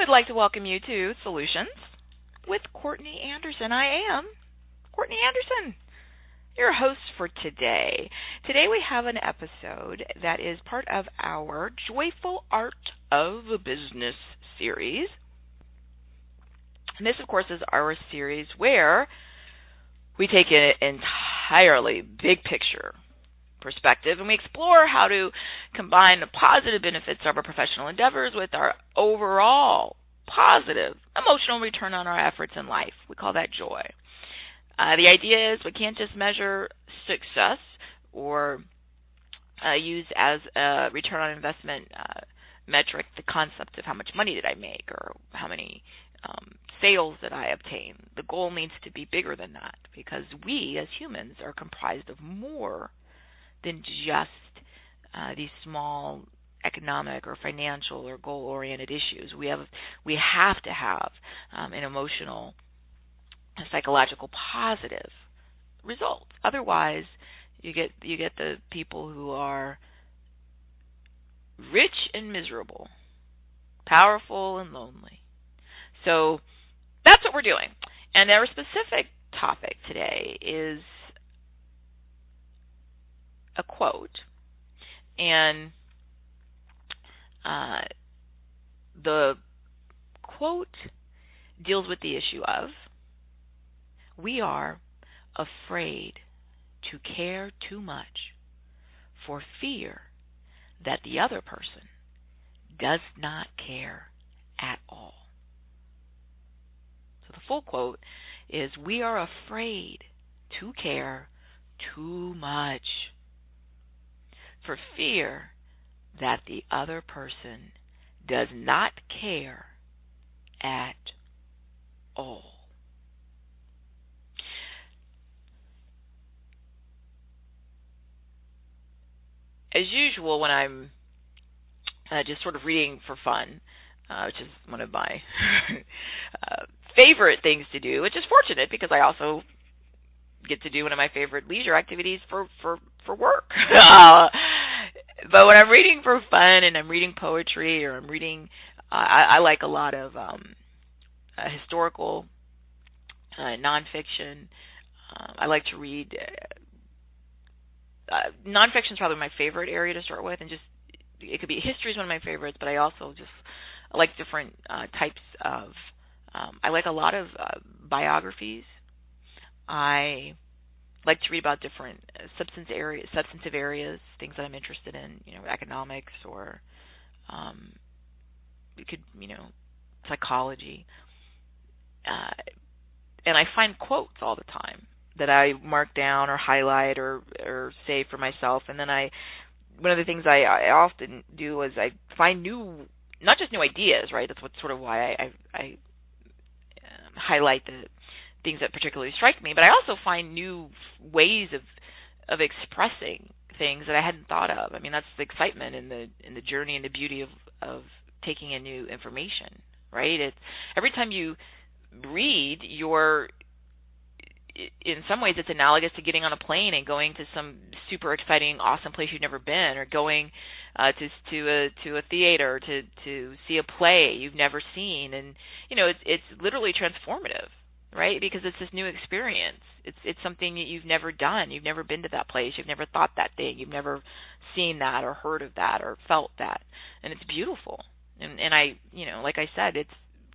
would like to welcome you to Solutions with Courtney Anderson. I am Courtney Anderson, your host for today. Today we have an episode that is part of our Joyful Art of Business series. And this, of course, is our series where we take an entirely big picture perspective and we explore how to combine the positive benefits of our professional endeavors with our overall positive emotional return on our efforts in life. We call that joy. The idea is we can't just measure success or use as a return on investment metric the concept of how much money did I make or how many sales that I obtain. The goal needs to be bigger than that because we as humans are comprised of more than just these small economic or financial or goal-oriented issues. We have to have an emotional, psychological, positive result. Otherwise, you get the people who are rich and miserable, powerful and lonely. So that's what we're doing. And our specific topic today is a quote, and the quote deals with the issue of we are afraid to care too much for fear that the other person does not care at all. So the full quote is we are afraid to care too much for fear that the other person does not care at all. As usual, when I'm just sort of reading for fun, which is one of my favorite things to do, which is fortunate because I also get to do one of my favorite leisure activities for work. But when I'm reading for fun and I'm reading poetry or I'm reading, I like a lot of historical nonfiction. I like to read. Nonfiction is probably my favorite area to start with, and just it could be history is one of my favorites, but I also just like different types of. I like a lot of biographies. I like to read about different substantive areas, things that I'm interested in, economics or it could, psychology. And I find quotes all the time that I mark down or highlight or save for myself. And then one of the things I often do is I find not just new ideas, right? That's what's sort of why I highlight the things that particularly strike me, but I also find new ways of expressing things that I hadn't thought of. I mean, that's the excitement in the journey and the beauty of taking in new information, right? It's every time you read, in some ways it's analogous to getting on a plane and going to some super exciting, awesome place you've never been, or going to a theater to see a play you've never seen, and it's literally transformative. Right? Because it's this new experience. It's something that you've never done. You've never been to that place. You've never thought that thing. You've never seen that or heard of that or felt that. And it's beautiful. And I, like I said,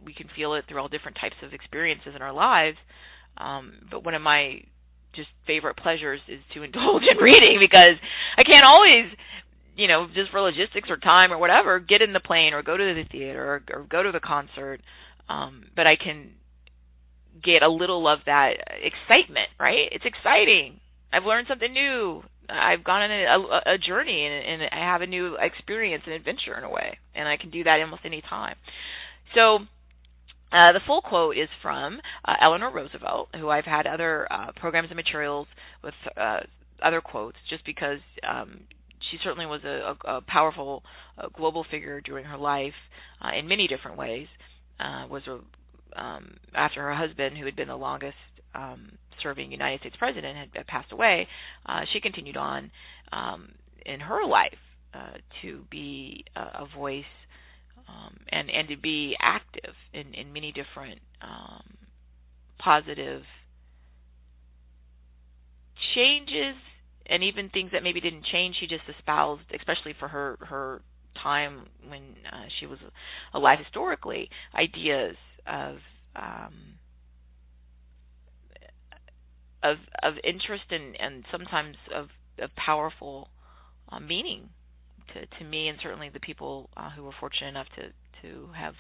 we can feel it through all different types of experiences in our lives. But one of my just favorite pleasures is to indulge in reading because I can't always, just for logistics or time or whatever, get in the plane or go to the theater or go to the concert. But I can get a little of that excitement, right? It's exciting. I've learned something new. I've gone on a journey and I have a new experience and adventure in a way, and I can do that almost any time. So the full quote is from Eleanor Roosevelt, who I've had other programs and materials with other quotes just because she certainly was a powerful global figure during her life in many different ways. After her husband, who had been the longest serving United States president, had passed away, she continued on in her life to be a voice and to be active active in many different positive changes, and even things that maybe didn't change. She just espoused, especially for her time when she was alive historically, ideas of interest and sometimes of powerful meaning to me, and certainly the people who were fortunate enough to have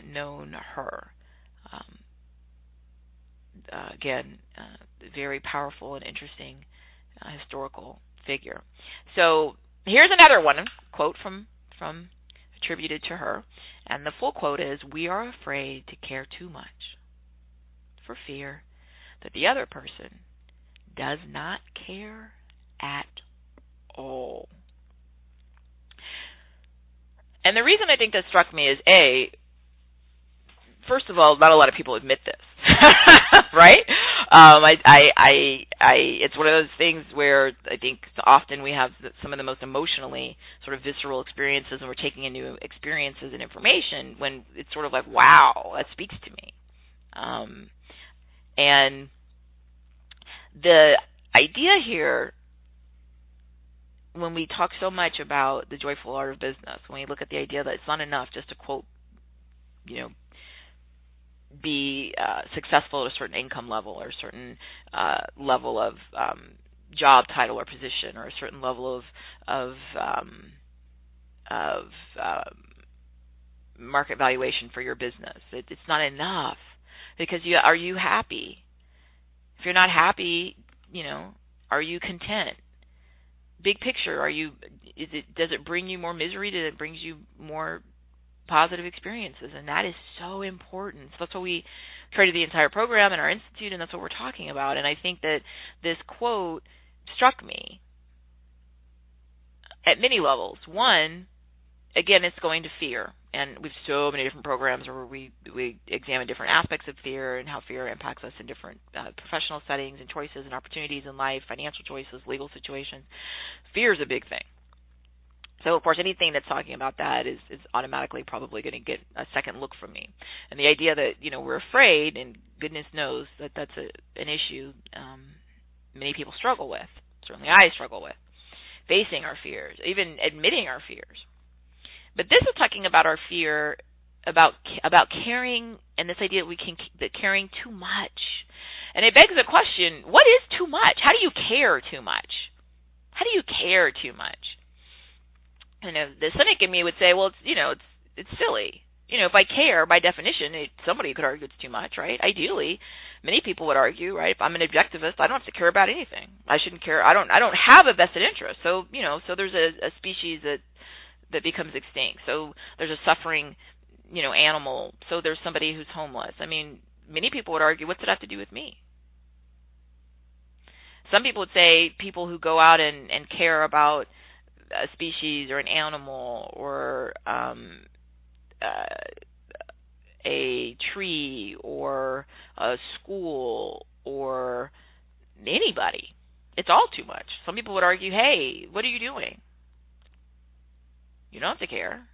known her. Again, very powerful and interesting historical figure. So here's another one, quote from attributed to her, and the full quote is, "We are afraid to care too much for fear that the other person does not care at all." And the reason I think that struck me is, first of all, not a lot of people admit this, right? It's one of those things where I think often we have some of the most emotionally sort of visceral experiences, and we're taking in new experiences and information when it's sort of like, wow, that speaks to me. And the idea here, when we talk so much about the joyful art of business, when we look at the idea that it's not enough just to quote, be successful at a certain income level or a certain level of job title or position or a certain level of market valuation for your business. It's not enough, because are you happy? If you're not happy, are you content? Big picture, does it bring you more misery? Does it bring you more positive experiences? And that is so important. So that's what we created the entire program in our institute, and that's what we're talking about. And I think that this quote struck me at many levels. One, again, it's going to fear. And we have so many different programs where we examine different aspects of fear and how fear impacts us in different professional settings and choices and opportunities in life, financial choices, legal situations. Fear is a big thing. So, of course, anything that's talking about that is automatically probably going to get a second look from me. And the idea that, we're afraid, and goodness knows that that's an issue many people struggle with. Certainly I struggle with. Facing our fears, even admitting our fears. But this is talking about our fear about caring, and this idea that caring too much. And it begs the question, what is too much? How do you care too much? How do you care too much? And the cynic in me would say, well, it's silly. If I care, by definition, somebody could argue it's too much, right? Ideally, many people would argue, right? If I'm an objectivist, I don't have to care about anything. I shouldn't care. I don't have a vested interest. So, so there's a species that becomes extinct. So there's a suffering, animal. So there's somebody who's homeless. I mean, many people would argue, what's it have to do with me? Some people would say people who go out and care about a species or an animal or a tree or a school or anybody, it's all too much. Some people would argue, hey, what are you doing? You don't have to care.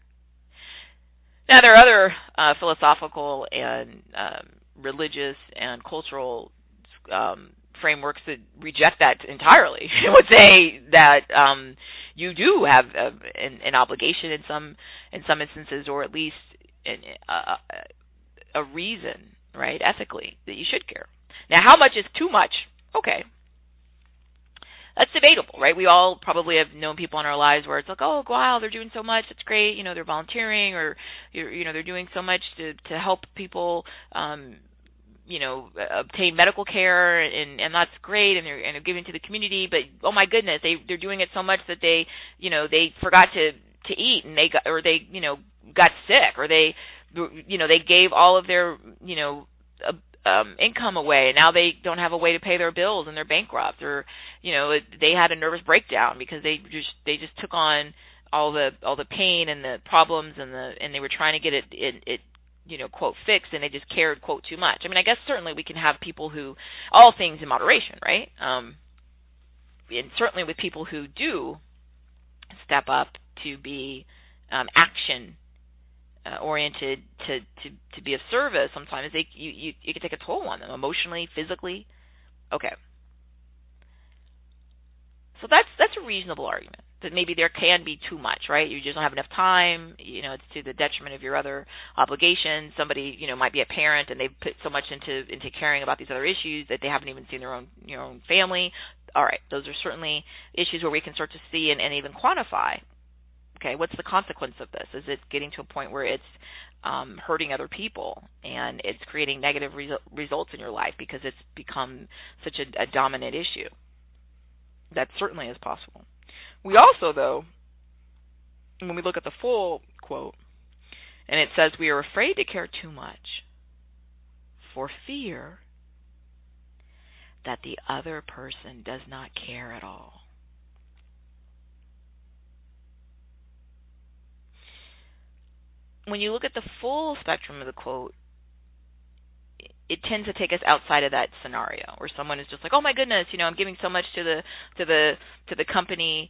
Now, there are other philosophical and religious and cultural frameworks that reject that entirely. It would say that you do have an obligation in some instances, or at least a reason, right, ethically, that you should care. Now, how much is too much? Okay. That's debatable, right? We all probably have known people in our lives where it's like, oh, wow, they're doing so much. That's great. They're volunteering, or, they're doing so much to help people, obtain medical care, and that's great, and they're giving to the community. But oh my goodness, they're doing it so much that they forgot to eat, and they got sick, or they gave all of their income away, and now they don't have a way to pay their bills, and they're bankrupt, or they had a nervous breakdown because they just took on all the pain and the problems, and they were trying to get it quote fixed, and they just cared, quote, too much. I mean, I guess certainly we can have people who, all things in moderation, right? And certainly with people who do step up to be action oriented to be of service, sometimes it can take a toll on them emotionally, physically. Okay. So that's a reasonable argument, that maybe there can be too much, right? You just don't have enough time, it's to the detriment of your other obligations. Somebody, might be a parent and they've put so much into caring about these other issues that they haven't even seen their own family. All right, those are certainly issues where we can start to see and even quantify. Okay, what's the consequence of this? Is it getting to a point where it's hurting other people and it's creating negative results in your life because it's become such a dominant issue? That certainly is possible. We also, though, when we look at the full quote, and it says, we are afraid to care too much for fear that the other person does not care at all. When you look at the full spectrum of the quote, it tends to take us outside of that scenario where someone is just like, oh my goodness, I'm giving so much to the company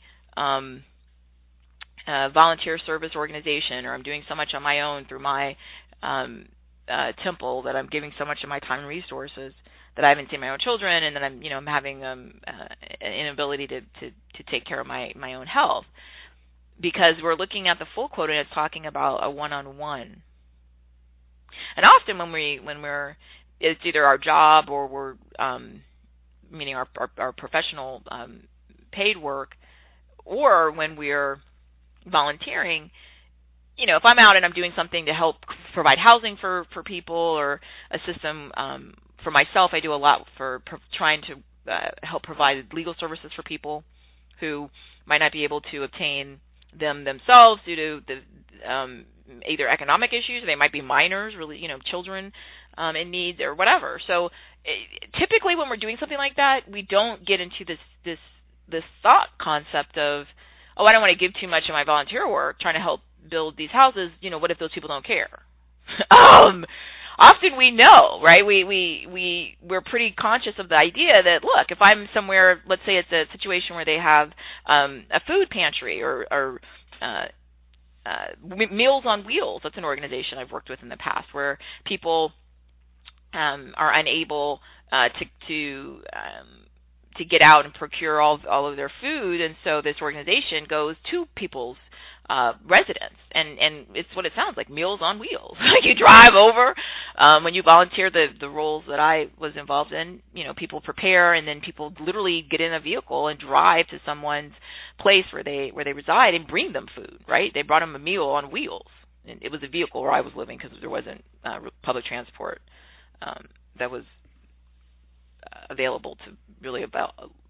volunteer service organization, or I'm doing so much on my own through my temple that I'm giving so much of my time and resources that I haven't seen my own children, and then I'm having an inability to take care of my own health, because we're looking at the full quote and it's talking about a one-on-one. And often when we're it's either our job or we're meaning our professional paid work, or when we're volunteering, if I'm out and I'm doing something to help provide housing for people or assist them for myself, I do a lot for trying to help provide legal services for people who might not be able to obtain them themselves due to the either economic issues, or they might be minors, really, children in need or whatever. So typically when we're doing something like that, we don't get into this thought concept of, oh, I don't want to give too much of my volunteer work trying to help build these houses. What if those people don't care? Often we know, right? We're pretty conscious of the idea that, look, if I'm somewhere, let's say it's a situation where they have a food pantry or Meals on Wheels. That's an organization I've worked with in the past where people are unable to get out and procure all of their food, and so this organization goes to people's residence, and it's what it sounds like, Meals on Wheels. Like you drive over. When you volunteer, the roles that I was involved in, people prepare, and then people literally get in a vehicle and drive to someone's place where they reside and bring them food. Right? They brought them a meal on wheels. And it was a vehicle where I was living because there wasn't public transport that was available to really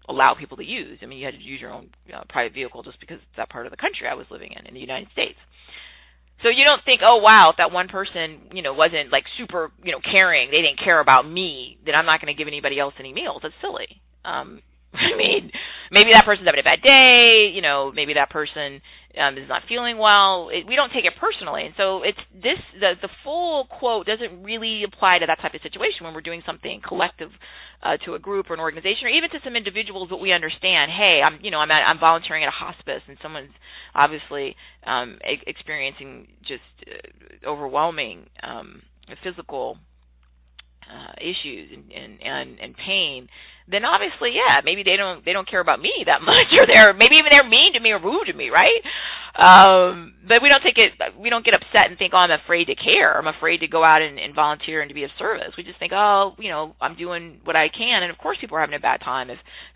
allow people to use. I mean, you had to use your own private vehicle just because it's that part of the country I was living in the United States. So you don't think, oh, wow, if that one person, wasn't like super, caring, they didn't care about me, then I'm not going to give anybody else any meals. That's silly. I mean, maybe that person's having a bad day, maybe that person is not feeling well. We don't take it personally. And so the full quote doesn't really apply to that type of situation when we're doing something collective to a group or an organization, or even to some individuals that we understand, hey, I'm volunteering at a hospice and someone's obviously experiencing just overwhelming physical issues and pain, then obviously, yeah, maybe they don't care about me that much, or maybe even they're mean to me or rude to me, right? But we don't get upset and think, oh, I'm afraid to care. I'm afraid to go out and volunteer and to be of service. We just think, oh, I'm doing what I can, and of course people are having a bad time.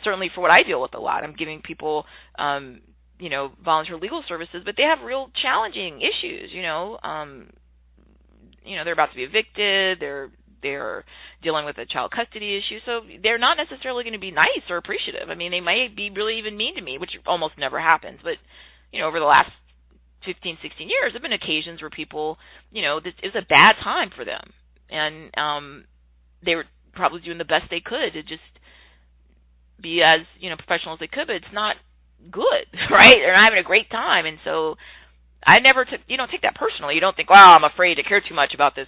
Certainly for what I deal with a lot, I'm giving people volunteer legal services, but they have real challenging issues. They're about to be evicted. They're dealing with a child custody issue, so they're not necessarily going to be nice or appreciative. I mean, they might be really even mean to me, which almost never happens. But, over the last 15, 16 years, there have been occasions where people, it was a bad time for them. And they were probably doing the best they could to just be as, professional as they could, but it's not good, right? They're not having a great time. And so you don't take that personally. You don't think, wow, I'm afraid to care too much about this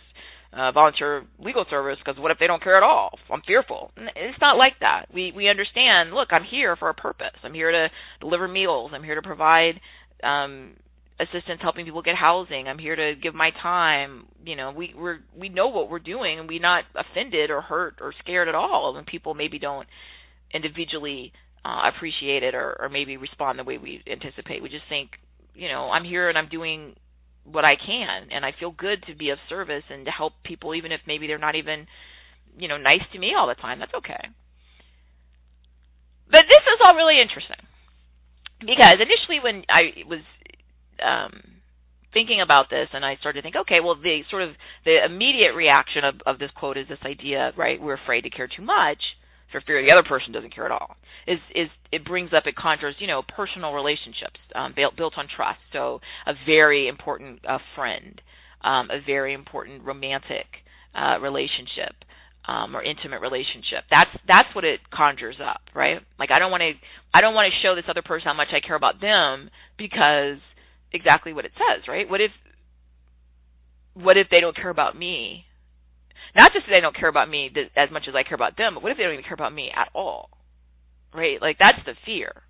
volunteer legal service, because what if they don't care at all? I'm fearful. It's not like that. We understand, look, I'm here for a purpose. I'm here to deliver meals. I'm here to provide assistance helping people get housing. I'm here to give my time. We know what we're doing, and we're not offended or hurt or scared at all when people maybe don't individually appreciate it or maybe respond the way we anticipate. We just think, I'm here and I'm doing what I can, and I feel good to be of service and to help people, even if maybe they're not even, nice to me all the time. That's okay. But this is all really interesting because initially when I was thinking about this and I started to think, okay, well, the immediate reaction of this quote is this idea, right? We're afraid to care too much for fear the other person doesn't care at all. It brings up, it conjures, personal relationships built on trust. So a very important friend, a very important romantic relationship. Or intimate relationship. That's what it conjures up, right? Like I don't want to show this other person how much I care about them because exactly what it says, right? What if they don't care about me? Not just that they don't care about me as much as I care about them, but what if they don't even care about me at all, right? Like that's the fear,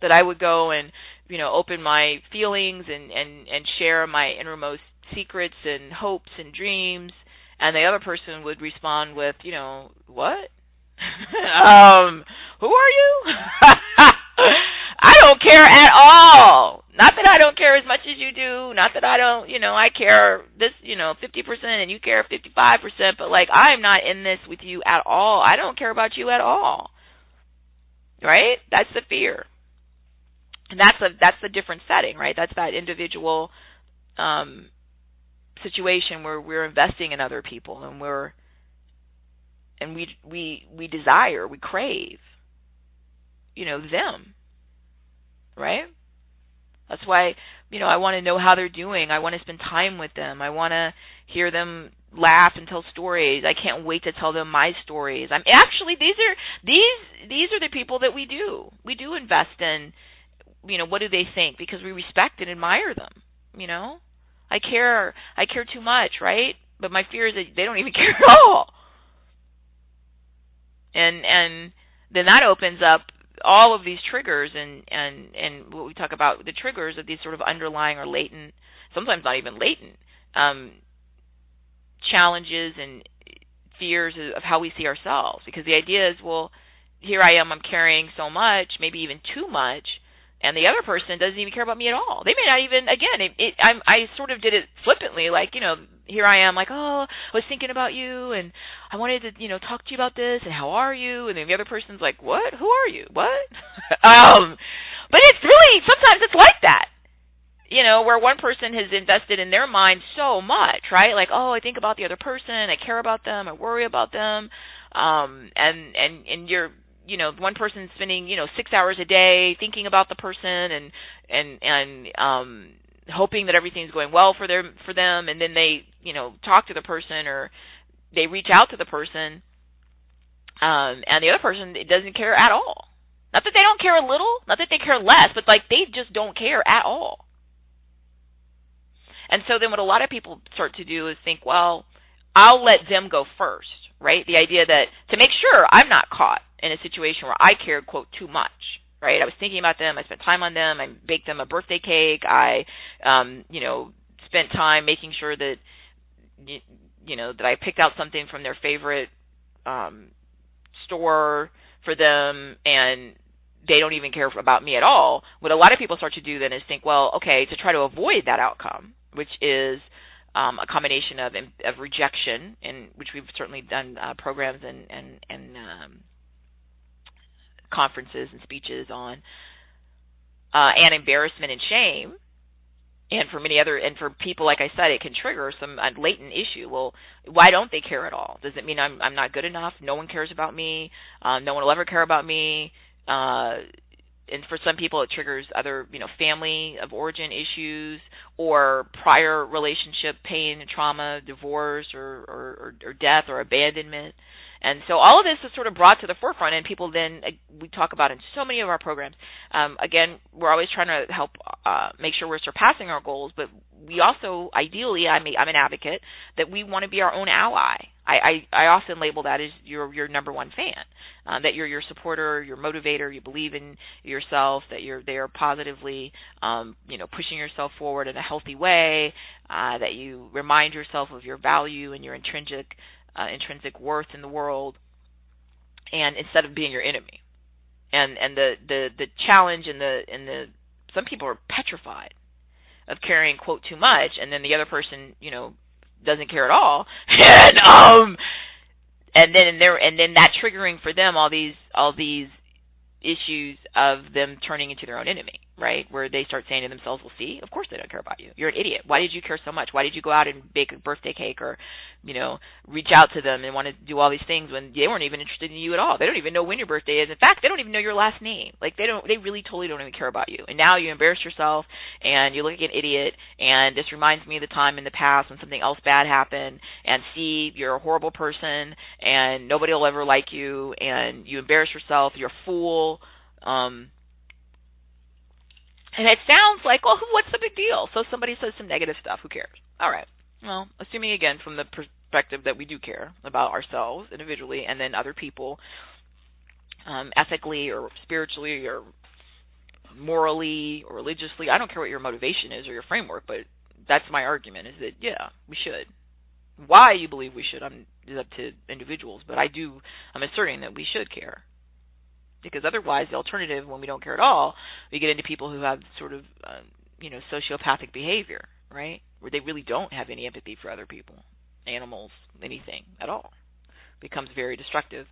that I would go and open my feelings and share my innermost secrets and hopes and dreams. And the other person would respond with, what? Who are you? I don't care at all. Not that I don't care as much as you do. Not that I don't, I care this, 50% and you care 55%. But like, I'm not in this with you at all. I don't care about you at all. Right? That's the fear. And that's the different setting, right? That's that individual, situation where we're investing in other people and we desire, we crave, them, right? That's why, I want to know how they're doing. I want to spend time with them. I want to hear them laugh and tell stories. I can't wait to tell them my stories. These are the people that we do invest in. What do they think? Because we respect and admire them. I care too much, right? But my fear is that they don't even care at all. And then that opens up all of these triggers and what we talk about, the triggers of these sort of underlying or latent, sometimes not even latent, challenges and fears of how we see ourselves. Because the idea is, well, here I am, I'm carrying so much, maybe even too much, and the other person doesn't even care about me at all. They may not even, again, I sort of did it flippantly, like, here I am, like, oh, I was thinking about you, and I wanted to, talk to you about this, and how are you? And then the other person's like, what? Who are you? What? But it's really, sometimes it's like that, where one person has invested in their mind so much, right? Like, oh, I think about the other person, I care about them, I worry about them, and you're, one person's spending, 6 hours a day thinking about the person and hoping that everything's going well for them, and then they, talk to the person or they reach out to the person, and the other person doesn't care at all. Not that they don't care a little, not that they care less, but like they just don't care at all. And so then what a lot of people start to do is think, well, I'll let them go first, right? The idea that to make sure I'm not caught in a situation where I cared, quote, too much, right? I was thinking about them. I spent time on them. I baked them a birthday cake. I, spent time making sure that, that I picked out something from their favorite store for them, and they don't even care about me at all. What a lot of people start to do then is think, well, okay, to try to avoid that outcome, which is a combination of rejection, in which we've certainly done programs and conferences and speeches on, and embarrassment and shame, and for many other, and for people, like I said, it can trigger some latent issue. Well, why don't they care at all? Does it mean I'm not good enough? No one cares about me. No one will ever care about me. And for some people, it triggers other, family of origin issues or prior relationship pain and trauma, divorce or death or abandonment. And so all of this is sort of brought to the forefront, and people then, we talk about in so many of our programs. Again, we're always trying to help make sure we're surpassing our goals, but we also, ideally, I'm an advocate that we want to be our own ally. I often label that as your number one fan, that you're your supporter, your motivator, you believe in yourself, that you're there positively, pushing yourself forward in a healthy way, that you remind yourself of your value and your intrinsic worth in the world, and instead of being your enemy. And the challenge and the some people are petrified of carrying quote too much, and then the other person doesn't care at all, and then that triggering for them all these issues of them turning into their own enemy, right? Where they start saying to themselves, well, see, of course they don't care about you. You're an idiot. Why did you care so much? Why did you go out and bake a birthday cake or, reach out to them and want to do all these things when they weren't even interested in you at all? They don't even know when your birthday is. In fact, they don't even know your last name. Like, they really totally don't even care about you. And now you embarrass yourself and you look like an idiot, and this reminds me of the time in the past when something else bad happened, and see, you're a horrible person and nobody will ever like you, and you embarrass yourself, you're a fool. And it sounds like, well, what's the big deal? So somebody says some negative stuff. Who cares? All right. Well, assuming, again, from the perspective that we do care about ourselves individually and then other people, ethically or spiritually or morally or religiously, I don't care what your motivation is or your framework, but that's my argument, is that, yeah, we should. Why you believe we should is up to individuals, but I'm asserting that we should care. Because otherwise, the alternative, when we don't care at all, we get into people who have sort of, sociopathic behavior, right? Where they really don't have any empathy for other people, animals, anything at all. It becomes very destructive.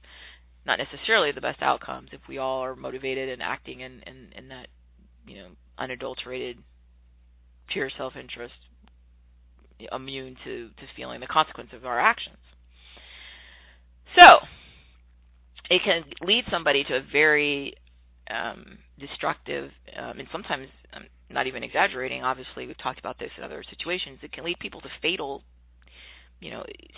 Not necessarily the best outcomes if we all are motivated and acting in that, unadulterated, pure self-interest, immune to feeling the consequence of our actions. So, it can lead somebody to a very destructive, and sometimes, I'm not even exaggerating, obviously we've talked about this in other situations, it can lead people to fatal,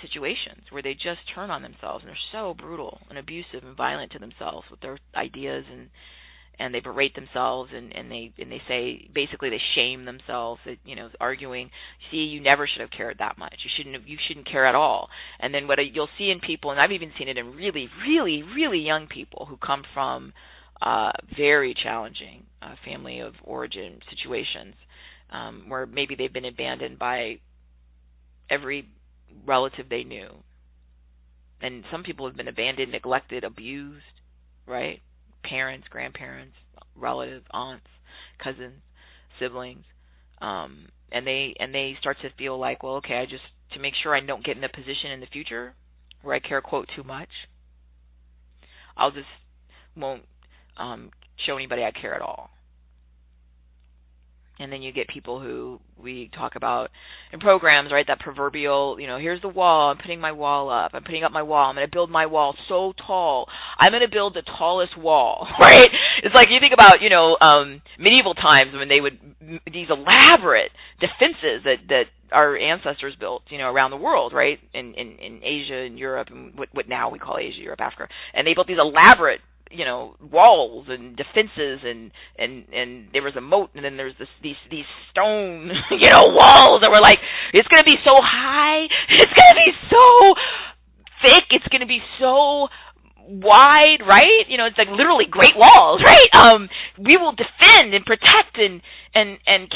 situations where they just turn on themselves and they're so brutal and abusive and violent to themselves with their ideas, and they berate themselves and they say, basically they shame themselves, that, arguing, see, you never should have cared that much. You shouldn't care at all. And then what you'll see in people, and I've even seen it in really, really, really young people who come from very challenging family of origin situations, where maybe they've been abandoned by every relative they knew. And some people have been abandoned, neglected, abused, right? Parents, grandparents, relatives, aunts, cousins, siblings, and they start to feel like, well, okay, to make sure I don't get in a position in the future where I care, quote, too much, I'll just won't show anybody I care at all. And then you get people who we talk about in programs, right, that proverbial, here's the wall, I'm putting my wall up, I'm putting up my wall, I'm going to build my wall so tall, I'm going to build the tallest wall, right? It's like you think about, medieval times when they would, these elaborate defenses that our ancestors built, around the world, right, in Asia and Europe, and what now we call Asia, Europe, Africa, and they built these elaborate walls and defenses, and there was a moat, and then there's these stone, walls that were like, it's going to be so high, it's going to be so thick, it's going to be so wide, right? It's like literally great walls, right? We will defend and protect and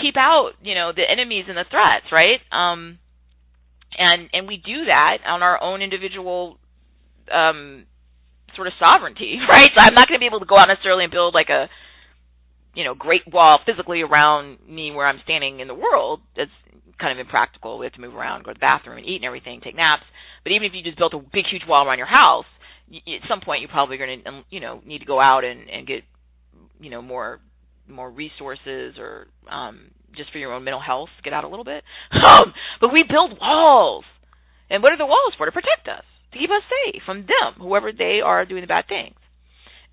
keep out, the enemies and the threats, right? And we do that on our own individual sort of sovereignty, right? So I'm not going to be able to go out necessarily and build like a, great wall physically around me where I'm standing in the world. That's kind of impractical. We have to move around, go to the bathroom and eat and everything, take naps. But even if you just built a big, huge wall around your house, at some point you're probably going to, need to go out and get, more resources, or just for your own mental health, get out a little bit. But we build walls. And what are the walls for? To protect us, to keep us safe from them, whoever they are doing the bad things.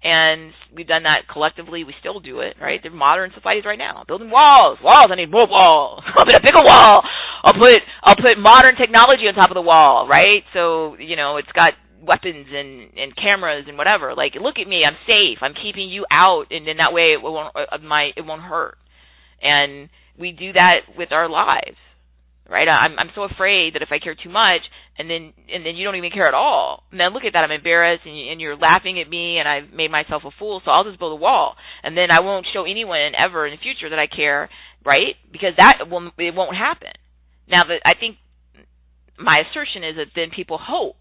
And we've done that collectively. We still do it, right? They're modern societies right now, building walls. I need more walls. I'll put a bigger wall. I'll put modern technology on top of the wall, right? So, it's got weapons and cameras and whatever. Like, look at me, I'm safe. I'm keeping you out, and then that way it won't hurt. And we do that with our lives, right? I'm so afraid that if I care too much, and then you don't even care at all, and then look at that, I'm embarrassed, and you're laughing at me, and I've made myself a fool, so I'll just build a wall, and then I won't show anyone ever in the future that I care, right? Because it won't happen. Now, I think my assertion is that then people hope.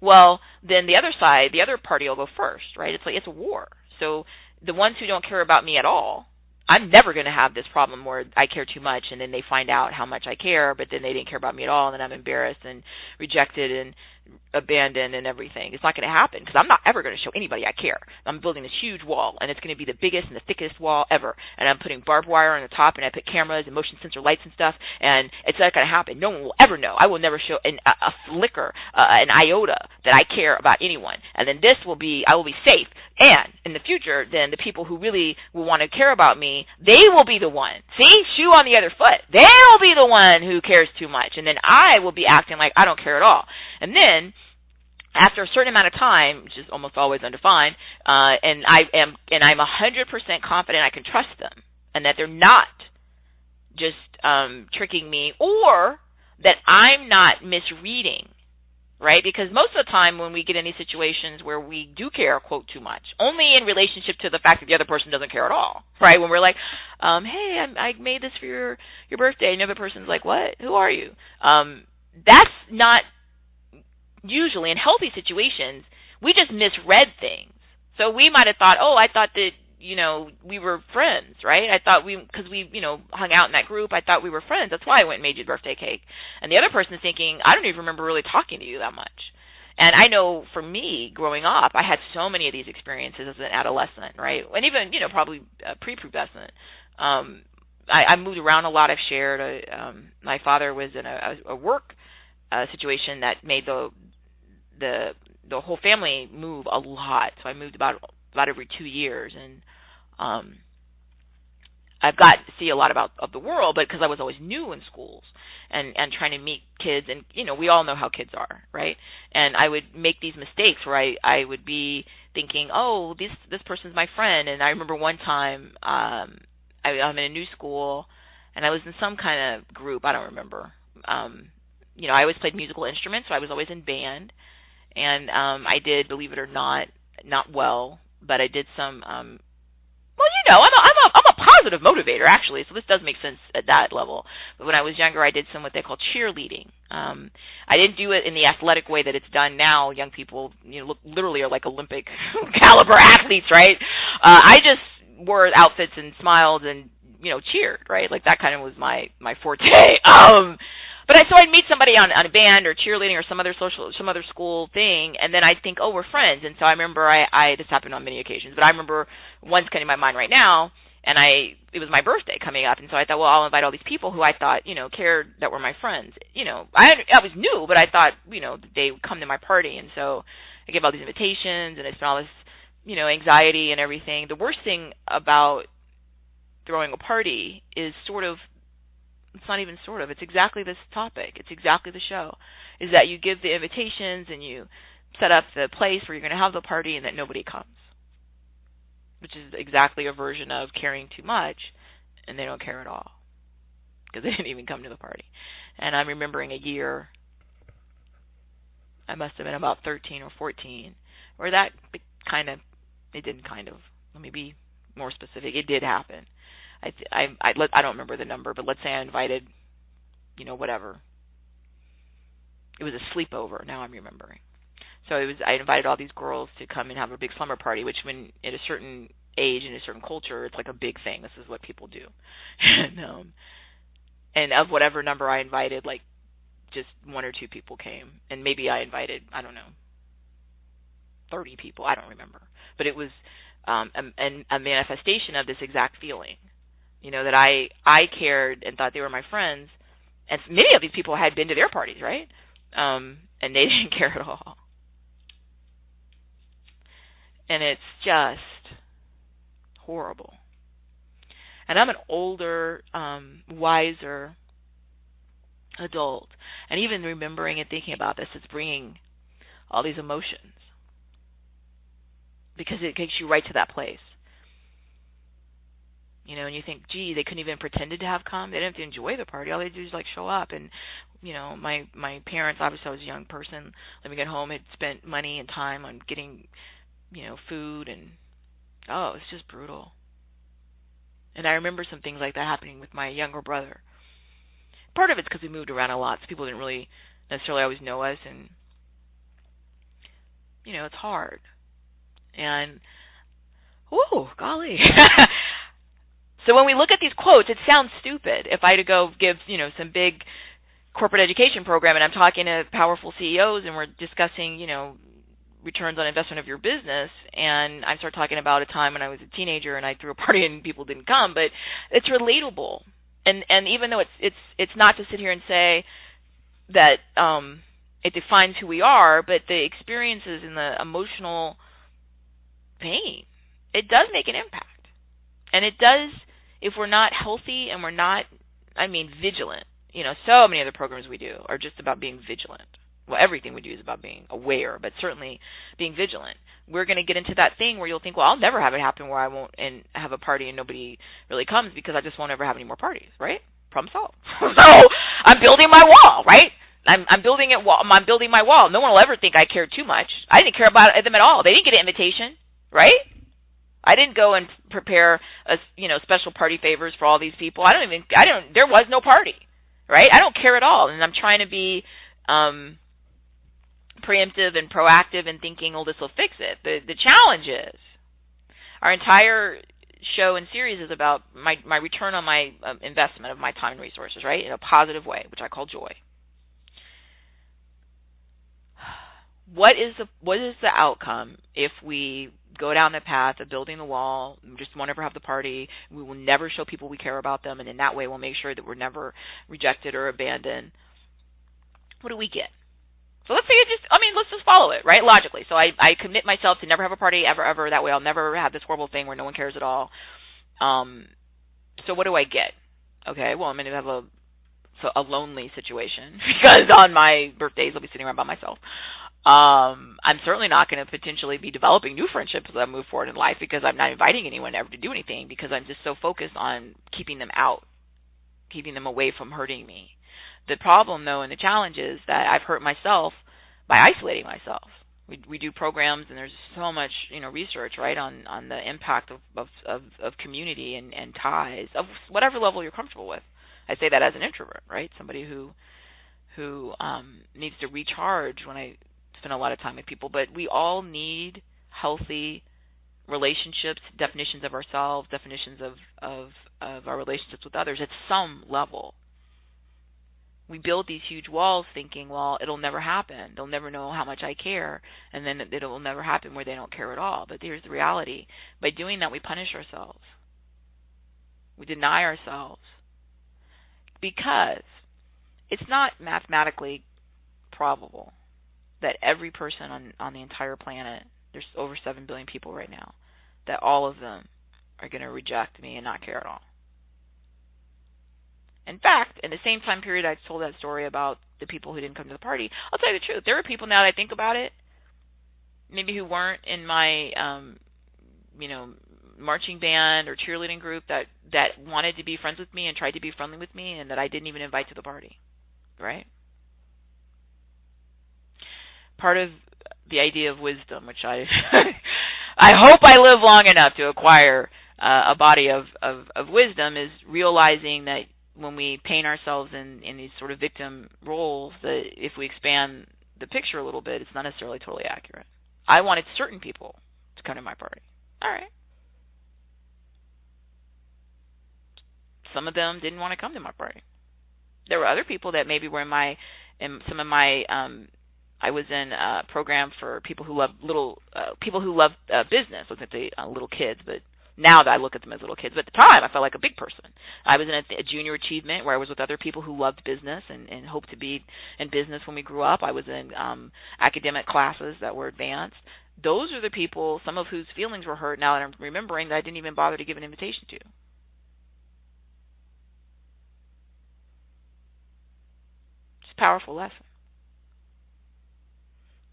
Well, then the other side, the other party will go first, right? It's like it's a war. So the ones who don't care about me at all, I'm never going to have this problem where I care too much, and then they find out how much I care, but then they didn't care about me at all, and then I'm embarrassed and rejected and abandoned and everything. It's not going to happen because I'm not ever going to show anybody I care. I'm building this huge wall, and it's going to be the biggest and the thickest wall ever, and I'm putting barbed wire on the top, and I put cameras and motion sensor lights and stuff, and it's not going to happen. No one will ever know. I will never show a flicker, an iota that I care about anyone, and then I will be safe. And in the future, then the people who really will want to care about me, they will be the one. See? Shoe on the other foot. They'll be the one who cares too much. And then I will be acting like I don't care at all. And then, after a certain amount of time, which is almost always undefined, and I'm 100% confident I can trust them, and that they're not just tricking me, or that I'm not misreading, right? Because most of the time when we get in these situations where we do care, quote, too much, only in relationship to the fact that the other person doesn't care at all, right? When we're like, hey, I made this for your birthday, and the other person's like, what? Who are you? That's not usually, in healthy situations, we just misread things. So we might have thought, I thought that, we were friends, right? I thought because we hung out in that group, I thought we were friends. That's why I went and made you the birthday cake. And the other person is thinking, I don't even remember really talking to you that much. And I know for me, growing up, I had so many of these experiences as an adolescent, right? And even, probably pre-pubescent. I moved around a lot. I've shared. My father was in a work situation that made the whole family move a lot. So I moved about every 2 years, and I've got to see a lot of the world, but because I was always new in schools and trying to meet kids, and we all know how kids are, right? And I would make these mistakes where I would be thinking, this person's my friend. And I remember one time I'm in a new school, and I was in some kind of group, I don't remember. I always played musical instruments, so I was always in band. And I did, believe it or not well, but I did some. I'm a positive motivator, actually, so this does make sense at that level. But when I was younger, I did some what they call cheerleading. I didn't do it in the athletic way that it's done now. Young people, literally are like Olympic caliber athletes, right? I just wore outfits and smiled and cheered, right? Like that kind of was my forte. So I'd meet somebody on a band or cheerleading or some other school thing, and then I'd think, we're friends. And so I remember this happened on many occasions, but I remember one's coming to my mind right now, and it was my birthday coming up, and so I thought, I'll invite all these people who I thought, cared, that were my friends. I was new, but I thought, they would come to my party, and so I gave all these invitations, and I spent all this, anxiety and everything. The worst thing about throwing a party is it's not even it's exactly this topic. It's exactly the show, is that you give the invitations and you set up the place where you're going to have the party and that nobody comes, which is exactly a version of caring too much, and they don't care at all because they didn't even come to the party. And I'm remembering a year, I must have been about 13 or 14, where that let me be more specific, it did happen. I don't remember the number, but let's say I invited, whatever. It was a sleepover. Now I'm remembering. So I invited all these girls to come and have a big slumber party, which when at a certain age in a certain culture, it's like a big thing. This is what people do. And of whatever number I invited, like just 1 or 2 people came, and maybe I invited, I don't know, 30 people. I don't remember, but it was a manifestation of this exact feeling. That I cared and thought they were my friends, and many of these people had been to their parties, right? And they didn't care at all. And it's just horrible. And I'm an older, wiser adult, and even remembering and thinking about this is bringing all these emotions, because it takes you right to that place. You know, and you think, gee, they couldn't even pretended to have come. They didn't have to enjoy the party. All they do is like show up. And, you know, my parents, obviously I was a young person living at home, had spent money and time on getting, you know, food, and oh, it's just brutal. And I remember some things like that happening with my younger brother. Part of it's because we moved around a lot, so people didn't really necessarily always know us, and, you know, it's hard. And, whoo, golly. So when we look at these quotes, it sounds stupid. If I had to go give, you know, some big corporate education program, and I'm talking to powerful CEOs, and we're discussing, you know, returns on investment of your business, and I start talking about a time when I was a teenager and I threw a party and people didn't come, but it's relatable. And even though it's not to sit here and say that it defines who we are, but the experiences and the emotional pain, it does make an impact. And it does, if we're not healthy and we're not, I mean, vigilant. You know, so many other programs we do are just about being vigilant. Well, everything we do is about being aware, but certainly being vigilant. We're going to get into that thing where you'll think, well, I'll never have it happen where I won't and have a party and nobody really comes, because I just won't ever have any more parties, right? Problem solved. So I'm building my wall, right? I'm building it. I'm building my wall. No one will ever think I cared too much. I didn't care about them at all. They didn't get an invitation, right? I didn't go and prepare special party favors for all these people. There was no party, right? I don't care at all. And I'm trying to be preemptive and proactive and thinking, oh, this will fix it. The challenge is our entire show and series is about my return on my investment of my time and resources, right, in a positive way, which I call joy. What is the outcome if we go down the path of building the wall, we just won't ever have the party, we will never show people we care about them, and in that way we'll make sure that we're never rejected or abandoned? What do we get? So let's just follow it, right, logically. So I commit myself to never have a party ever. That way I'll never have this horrible thing where no one cares at all. So what do I get? Okay, well, I'm going to have a lonely situation because on my birthdays I'll be sitting around by myself. I'm certainly not going to potentially be developing new friendships as I move forward in life, because I'm not inviting anyone ever to do anything, because I'm just so focused on keeping them out, keeping them away from hurting me. The problem, though, and the challenge is that I've hurt myself by isolating myself. We do programs, and there's so much research, right, on the impact of community and ties of whatever level you're comfortable with. I say that as an introvert, right? Somebody who needs to recharge when I spend a lot of time with people. But we all need healthy relationships, definitions of ourselves, definitions of our relationships with others at some level. We build these huge walls thinking, well, it'll never happen. They'll never know how much I care, and then it'll never happen where they don't care at all. But here's the reality. By doing that, we punish ourselves. We deny ourselves, because it's not mathematically probable that every person on the entire planet, there's over 7 billion people right now, that all of them are going to reject me and not care at all. In fact, in the same time period I told that story about the people who didn't come to the party, I'll tell you the truth. There are people, now that I think about it, maybe who weren't in my marching band or cheerleading group that wanted to be friends with me and tried to be friendly with me, and that I didn't even invite to the party, right? Part of the idea of wisdom, which I hope I live long enough to acquire a body of wisdom, is realizing that when we paint ourselves in these sort of victim roles, that if we expand the picture a little bit, it's not necessarily totally accurate. I wanted certain people to come to my party. All right. Some of them didn't want to come to my party. There were other people that maybe were I was in a program for people who love business. Look at the little kids, but now that I look at them as little kids. But at the time, I felt like a big person. I was in a junior achievement where I was with other people who loved business and hoped to be in business when we grew up. I was in academic classes that were advanced. Those are the people, some of whose feelings were hurt now that I'm remembering, that I didn't even bother to give an invitation to. It's a powerful lesson.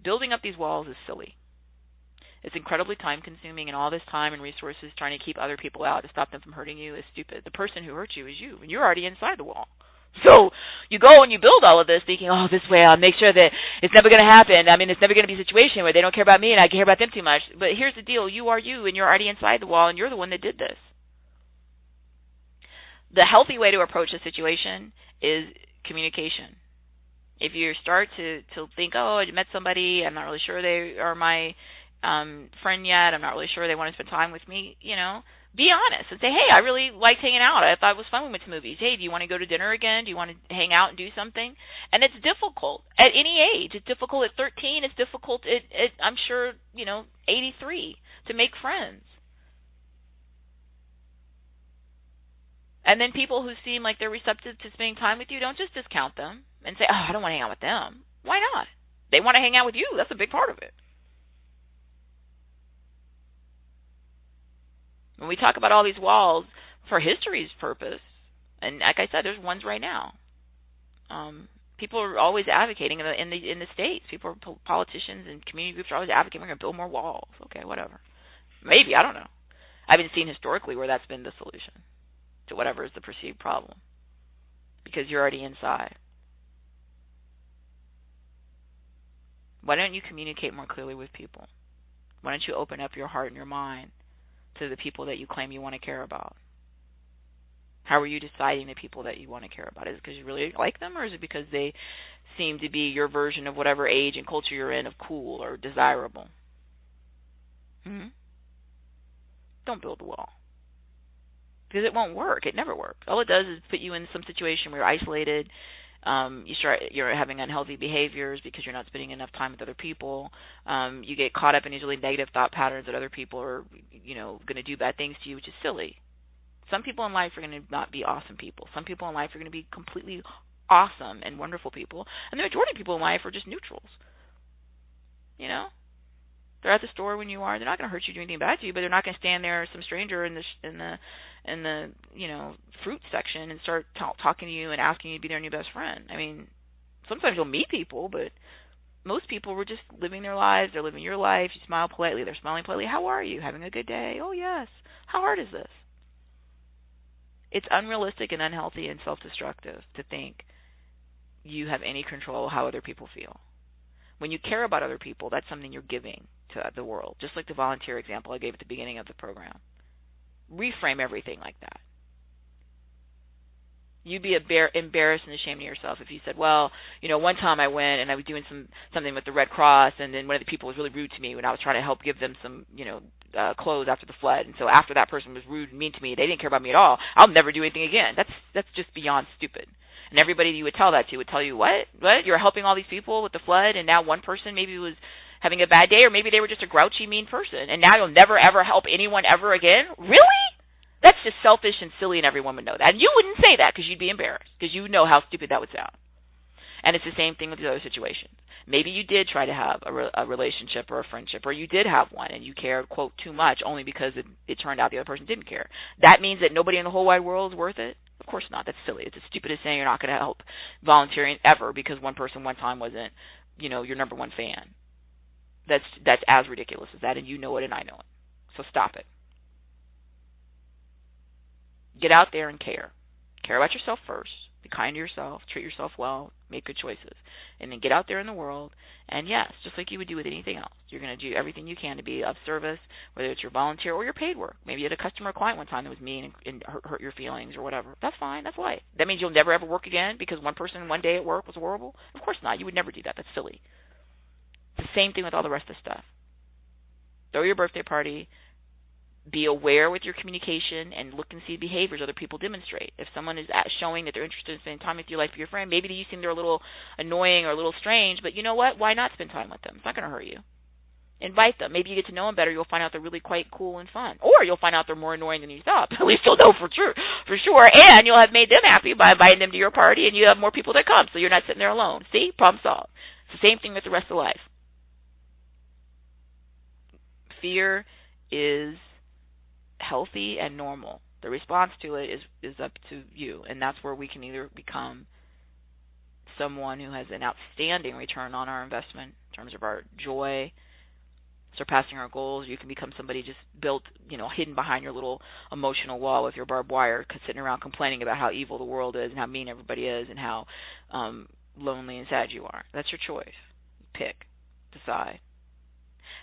Building up these walls is silly. It's incredibly time consuming, and all this time and resources trying to keep other people out to stop them from hurting you is stupid. The person who hurt you is you, and you're already inside the wall. So you go and you build all of this thinking, oh, this way I'll make sure that it's never going to happen. I mean, it's never going to be a situation where they don't care about me and I care about them too much. But here's the deal. You are you, and you're already inside the wall, and you're the one that did this. The healthy way to approach a situation is communication. If you start to think, oh, I met somebody, I'm not really sure they are my friend yet, I'm not really sure they want to spend time with me, be honest and say, hey, I really liked hanging out. I thought it was fun we went to movies. Hey, do you want to go to dinner again? Do you want to hang out and do something? And it's difficult at any age. It's difficult at 13. It's difficult at I'm sure, 83 to make friends. And then people who seem like they're receptive to spending time with you, don't just discount them and say, oh, I don't want to hang out with them. Why not? They want to hang out with you. That's a big part of it. When we talk about all these walls for history's purpose, and like I said, there's ones right now. People are always advocating in the states. People, politicians and community groups are always advocating we're going to build more walls. Okay, whatever. Maybe, I don't know. I haven't seen historically where that's been the solution to whatever is the perceived problem, because you're already inside. Why don't you communicate more clearly with people? Why don't you open up your heart and your mind to the people that you claim you want to care about? How are you deciding the people that you want to care about? Is it because you really like them, or is it because they seem to be your version of whatever age and culture you're in of cool or desirable? Don't build a wall, because it won't work. It never works. All it does is put you in some situation where you're isolated. You're having unhealthy behaviors because you're not spending enough time with other people. You get caught up in these really negative thought patterns that other people are, going to do bad things to you, which is silly. Some people in life are going to not be awesome people. Some people in life are going to be completely awesome and wonderful people. And the majority of people in life are just neutrals. They're at the store when you are. They're not going to hurt you, do anything bad to you, but they're not going to stand there, some stranger in the fruit section, and start talking to you and asking you to be their new best friend. I mean, sometimes you'll meet people, but most people were just living their lives. They're living your life. You smile politely. They're smiling politely. How are you? Having a good day? Oh, yes. How hard is this? It's unrealistic and unhealthy and self-destructive to think you have any control of how other people feel. When you care about other people, that's something you're giving to the world, just like the volunteer example I gave at the beginning of the program. Reframe everything like that. You'd be embarrassed and ashamed of yourself if you said, well, one time I went and I was doing something with the Red Cross, and then one of the people was really rude to me when I was trying to help give them some, clothes after the flood. And so after that person was rude and mean to me, they didn't care about me at all. I'll never do anything again. That's just beyond stupid. And everybody you would tell that to would tell you, what? You're helping all these people with the flood, and now one person maybe was having a bad day, or maybe they were just a grouchy, mean person, and now you'll never, ever help anyone ever again? Really? That's just selfish and silly, and everyone would know that. And you wouldn't say that because you'd be embarrassed, because you know how stupid that would sound. And it's the same thing with the other situations. Maybe you did try to have a relationship or a friendship, or you did have one, and you cared, quote, too much, only because it turned out the other person didn't care. That means that nobody in the whole wide world is worth it? Of course not. That's silly. It's as stupid as saying you're not going to help volunteering ever because one person one time wasn't, your number one fan. That's as ridiculous as that, and you know it and I know it. So stop it. Get out there and care. Care about yourself first. Be kind to yourself. Treat yourself well. Make good choices. And then get out there in the world. And yes, just like you would do with anything else, you're going to do everything you can to be of service, whether it's your volunteer or your paid work. Maybe you had a customer or client one time that was mean and hurt your feelings or whatever. That's fine. That's life. That means you'll never ever work again because one person one day at work was horrible? Of course not. You would never do that. That's silly. It's the same thing with all the rest of the stuff. Throw your birthday party. Be aware with your communication and look and see behaviors other people demonstrate. If someone is showing that they're interested in spending time with your life with your friend, maybe you seem they're a little annoying or a little strange, but you know what? Why not spend time with them? It's not going to hurt you. Invite them. Maybe you get to know them better. You'll find out they're really quite cool and fun. Or you'll find out they're more annoying than you thought. At least you'll know for sure. And you'll have made them happy by inviting them to your party, and you have more people that come, so you're not sitting there alone. See? Problem solved. It's the same thing with the rest of life. Fear is healthy and normal. The response to it is up to you, and that's where we can either become someone who has an outstanding return on our investment in terms of our joy, surpassing our goals. You can become somebody just built, hidden behind your little emotional wall with your barbed wire, sitting around complaining about how evil the world is and how mean everybody is and how lonely and sad you are. That's your choice. Pick. Decide.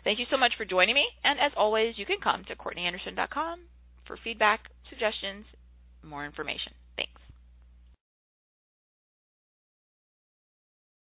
Thank you so much for joining me. And as always, you can come to CourtneyAnderson.com for feedback, suggestions, more information.